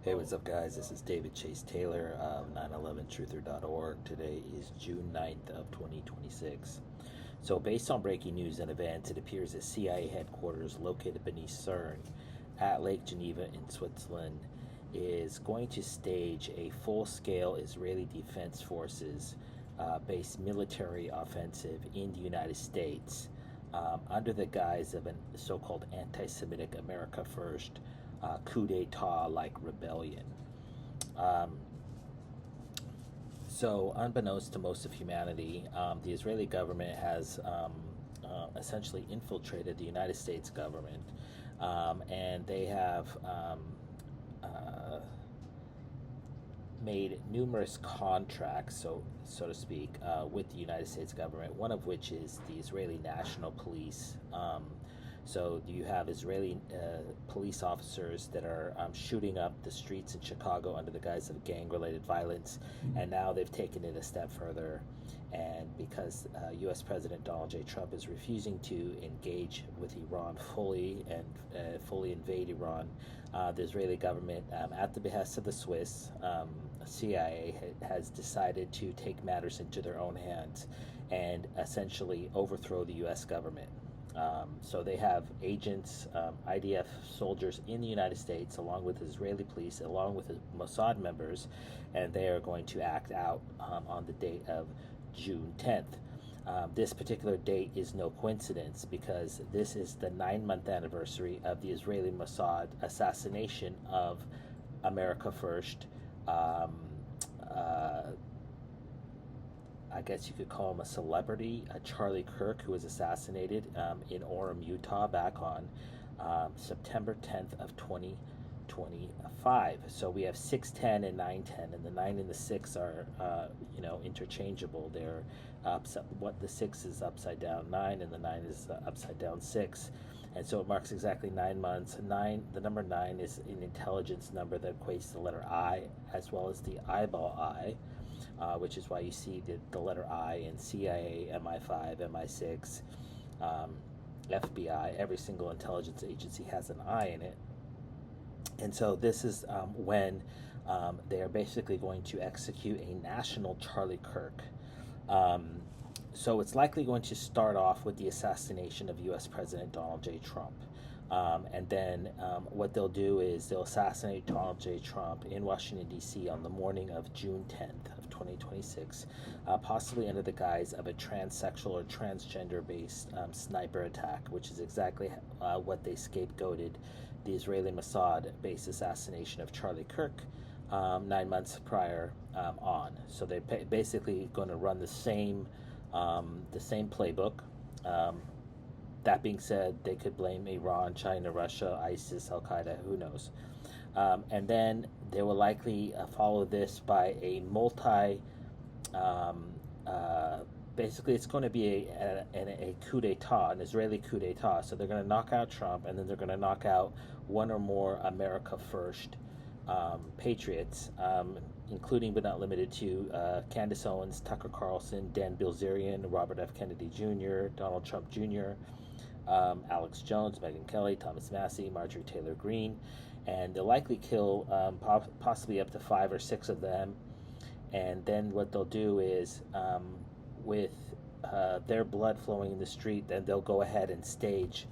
Hey, what's up, guys? This is David Chase Taylor of 911truther.org. Today is June 9th of 2026. So, based on breaking news and events, it appears that CIA headquarters located beneath CERN at Lake Geneva in Switzerland is going to stage a full-scale Israeli Defense Forces based military offensive in the United States under the guise of a so-called anti-Semitic America First coup d'etat-like rebellion. So, unbeknownst to most of humanity, the Israeli government has essentially infiltrated the United States government, and they have made numerous contracts, so to speak, with the United States government. One of which is the Israeli National Police. So you have Israeli police officers that are shooting up the streets in Chicago under the guise of gang-related violence, and now they've taken it a step further. And because U.S. President Donald J. Trump is refusing to engage with Iran fully and fully invade Iran, the Israeli government, at the behest of the Swiss CIA, has decided to take matters into their own hands and essentially overthrow the U.S. government. So they have agents, IDF soldiers in the United States, along with Israeli police, along with Mossad members, and they are going to act out on the date of June 10th. This particular date is no coincidence because this is the 9-month anniversary of the Israeli Mossad assassination of America First. I guess you could call him a celebrity, Charlie Kirk, who was assassinated in Orem, Utah, back on September 10th of 2025. So we have 610 and 910, and the 9 and the 6 are, interchangeable. They're what the 6 is upside down 9, and the 9 is upside down 6. And so it marks exactly 9 months. The number 9 is an intelligence number that equates to the letter I as well as the eyeball I. Which is why you see the letter I in CIA, MI5, MI6, FBI. Every single intelligence agency has an I in it. And so this is when they are basically going to execute a national Charlie Kirk. So it's likely going to start off with the assassination of U.S. President Donald J. Trump. And then what they'll do is they'll assassinate Donald J. Trump in Washington, D.C. on the morning of June 10th of 2026, possibly under the guise of a transsexual or transgender-based sniper attack, which is exactly what they scapegoated the Israeli Mossad-based assassination of Charlie Kirk 9 months prior on. So they're basically going to run the same playbook. That being said, they could blame Iran, China, Russia, ISIS, Al-Qaeda, who knows. And then they will likely follow this by a basically it's going to be a coup d'etat, an Israeli coup d'etat. So they're going to knock out Trump, and then they're going to knock out one or more America First patriots, including but not limited to Candace Owens, Tucker Carlson, Dan Bilzerian, Robert F. Kennedy Jr., Donald Trump Jr., Alex Jones, Megyn Kelly, Thomas Massey, Marjorie Taylor Greene, and they'll likely kill possibly up to 5 or 6 of them. And then what they'll do is, with their blood flowing in the street, then they'll go ahead and stage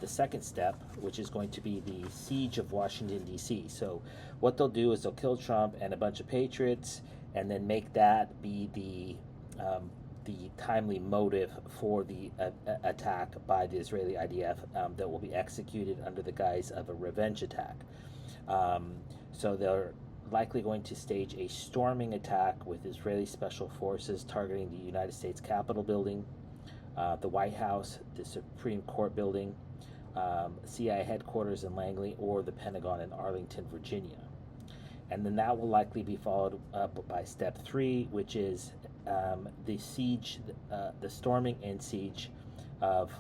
the second step, which is going to be the siege of Washington, D.C. So what they'll do is they'll kill Trump and a bunch of patriots, and then make that be the timely motive for the attack by the Israeli IDF that will be executed under the guise of a revenge attack. So they're likely going to stage a storming attack with Israeli special forces targeting the United States Capitol building, the White House, the Supreme Court building, CIA headquarters in Langley, or the Pentagon in Arlington, Virginia. And then that will likely be followed up by step 3, which is the siege, the storming and siege of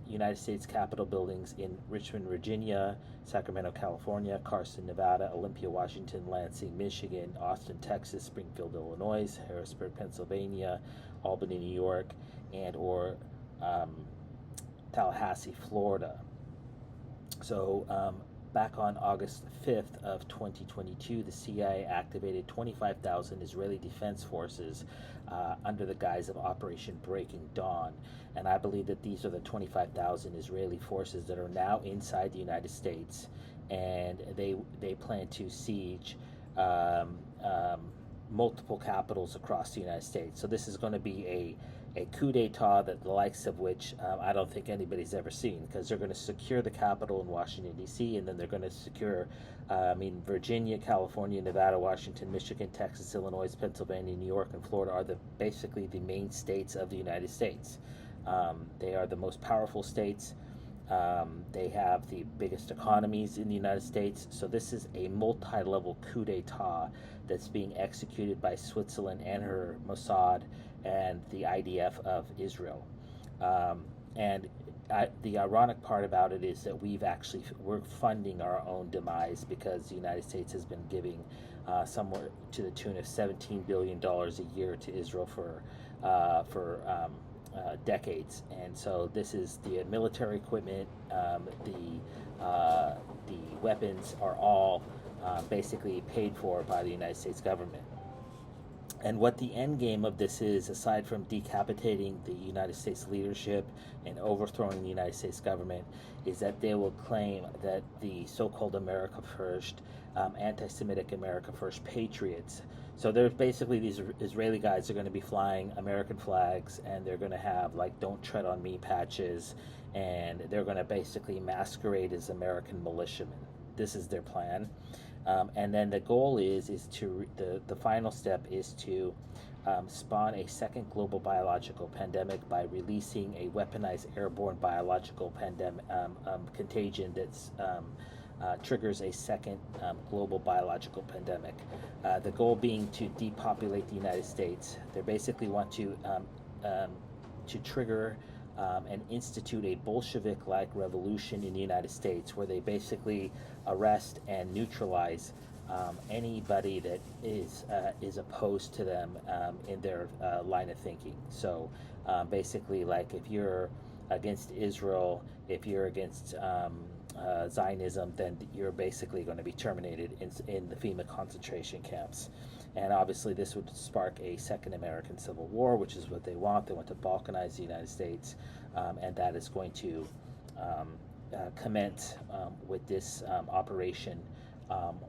United States Capitol buildings in Richmond, Virginia, Sacramento, California, Carson, Nevada, Olympia, Washington, Lansing, Michigan, Austin, Texas, Springfield, Illinois, Harrisburg, Pennsylvania, Albany, New York, and or Tallahassee, Florida. So back on August 5th of 2022, the CIA activated 25,000 Israeli Defense Forces under the guise of Operation Breaking Dawn. And I believe that these are the 25,000 Israeli forces that are now inside the United States, and they plan to siege multiple capitals across the United States. So this is going to be a coup d'etat that the likes of which I don't think anybody's ever seen, because they're going to secure the Capitol in Washington, D.C., and then they're going to secure, Virginia, California, Nevada, Washington, Michigan, Texas, Illinois, Pennsylvania, New York, and Florida are basically the main states of the United States. They are the most powerful states. They have the biggest economies in the United States. So this is a multi-level coup d'etat that's being executed by Switzerland and her Mossad and the IDF of Israel. The ironic part about it is that we're funding our own demise, because the United States has been giving somewhere to the tune of $17 billion a year to Israel for decades. And so this is the military equipment, the weapons are all basically paid for by the United States government. And what the end game of this is, aside from decapitating the United States leadership and overthrowing the United States government, is that they will claim that the so-called America First, anti-Semitic America First patriots. So there's basically these Israeli guys are going to be flying American flags, and they're going to have like "Don't Tread on Me" patches, and they're going to basically masquerade as American militiamen. This is their plan. And then the goal is to the final step is to spawn a second global biological pandemic by releasing a weaponized airborne biological pandemic contagion that's triggers a second global biological pandemic. The goal being to depopulate the United States. They basically want to trigger and institute a Bolshevik-like revolution in the United States, where they basically arrest and neutralize anybody that is opposed to them in their line of thinking. So basically, like if you're against Israel, if you're against Zionism, then you're basically going to be terminated in the FEMA concentration camps. And obviously this would spark a second American Civil War, which is what they want. They want to balkanize the United States, and that is going to commence with this operation,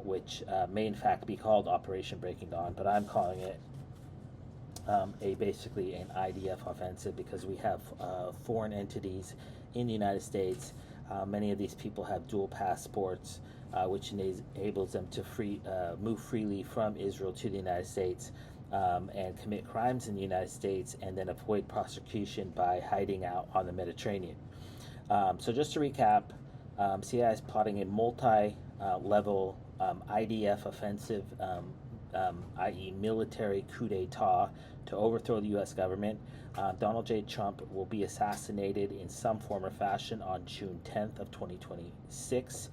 which may in fact be called Operation Breaking Dawn, but I'm calling it basically an IDF offensive, because we have foreign entities in the United States. Many of these people have dual passports, which enables them to move freely from Israel to the United States and commit crimes in the United States, and then avoid prosecution by hiding out on the Mediterranean. So just to recap, CIA is plotting a multi-level IDF offensive, i.e. military coup d'etat, to overthrow the U.S. government. Donald J. Trump will be assassinated in some form or fashion on June 10th of 2026,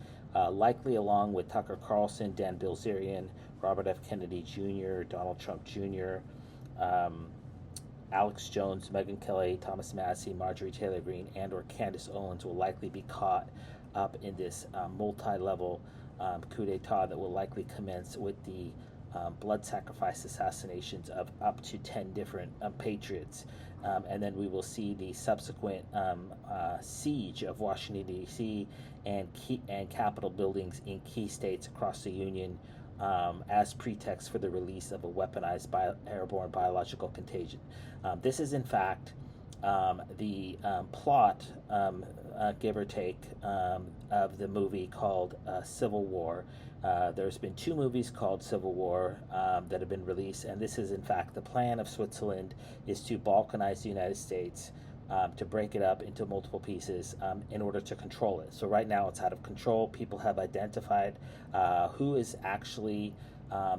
likely along with Tucker Carlson, Dan Bilzerian, Robert F. Kennedy Jr., Donald Trump Jr., Alex Jones, Megyn Kelly, Thomas Massie, Marjorie Taylor Greene, and or Candace Owens will likely be caught up in this multi-level coup d'etat that will likely commence with the blood sacrifice assassinations of up to 10 different patriots. And then we will see the subsequent siege of Washington, D.C. and Capitol buildings in key states across the Union as pretext for the release of a weaponized airborne biological contagion. This is, in fact, the plot, give or take, of the movie called Civil War. There's been two movies called Civil War that have been released, and this is in fact the plan of Switzerland, is to balkanize the United States, to break it up into multiple pieces in order to control it. So right now it's out of control. People have identified who is actually,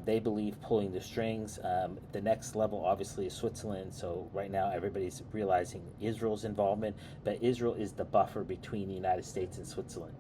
they believe, pulling the strings. The next level obviously is Switzerland, so right now everybody's realizing Israel's involvement, but Israel is the buffer between the United States and Switzerland.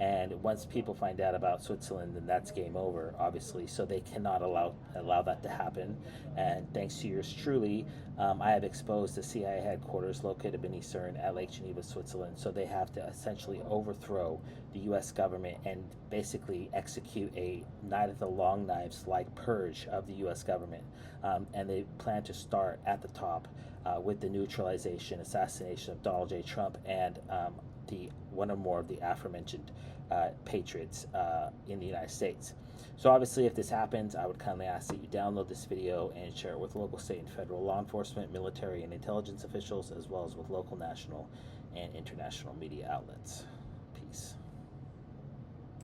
And once people find out about Switzerland, then that's game over, obviously. So they cannot allow that to happen. And thanks to yours truly, I have exposed the CIA headquarters located beneath CERN at Lake Geneva, Switzerland. So they have to essentially overthrow the U.S. government and basically execute a Night of the Long Knives like purge of the U.S. government. And they plan to start at the top with the neutralization, assassination of Donald J. Trump and the one or more of the aforementioned patriots in the United States. So obviously, if this happens, I would kindly ask that you download this video and share it with local, state, and federal law enforcement, military, and intelligence officials, as well as with local, national, and international media outlets. Peace.